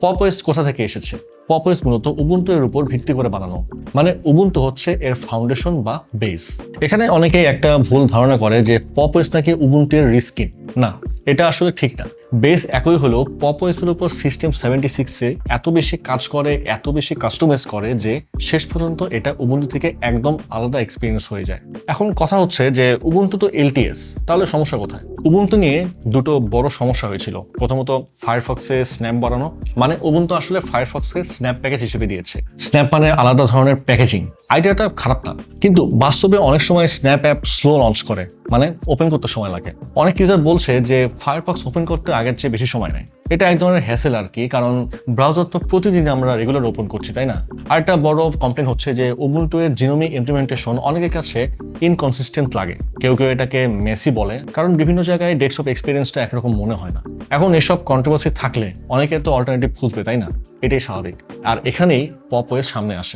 Pop OS কোথা থেকে এসেছে? পপ ওএস মূলত উবুন্টু এর উপর ভিত্তি করে বানানো, মানে উবুন্টু হচ্ছে এর ফাউন্ডেশন বা বেস। এখানে অনেকেই একটা ভুল ধারণা করে যে পপ ওএস নাকি উবুন্টু এর রিস্কিন। না, এটা আসলে ঠিক না। বেস একই হলেও পপ ওএস এর উপর সিস্টেম 76 এত বেশি কাজ করে, এত বেশি কাস্টমাইজ করে যে শেষ পর্যন্ত এটা উবুন্টু থেকে একদম আলাদা এক্সপিরিয়েন্স হয়ে যায়। এখন কথা হচ্ছে যে উবুন্টু তো এলটিএস, তাহলে সমস্যা কোথায়? উবুন্টু নিয়ে দুটো বড় সমস্যা হয়েছিল। প্রথমত ফায়ারফক্সে স্ন্যাপ বাড়ানো, মানে উবুন্টু আসলে ফায়ারফক্সকে স্ন্যাপ প্যাকেজ হিসেবে দিয়েছে। স্ন্যাপ মানে আলাদা ধরনের প্যাকেজিং। আইডিয়াটা খারাপ না, কিন্তু বাস্তবে অনেক সময় স্ন্যাপ অ্যাপ স্লো লঞ্চ করে, মানে ওপেন করতে সময় লাগে। অনেক ইউজার বলছে যে ফায়ারফক্স ওপেন করতে আগের চেয়ে বেশি সময় নেয়। এটা এক ধরনের হ্যাসেল আর কি, কারণ ব্রাউজার তো প্রতিদিন আমরা রেগুলার ওপেন করছি, তাই না? আর একটা বড় কমপ্লেন হচ্ছে যে উবুন্টু এর জিনোমিক ইমপ্লিমেন্টেশন অনেকের কাছে ইনকনসিস্টেন্ট লাগে। কেউ কেউ এটাকে মেসি বলে, কারণ বিভিন্ন জায়গায় ডেস্কটপ এক্সপিরিয়েন্সটা একরকম মনে হয় না। এখন এসব কন্ট্রোভার্সি থাকলে অনেকে তো অল্টারনেটিভ খুঁজবে, তাই না? এটাই স্বাভাবিক। আর এখানেই পপ ওএস সামনে আসে।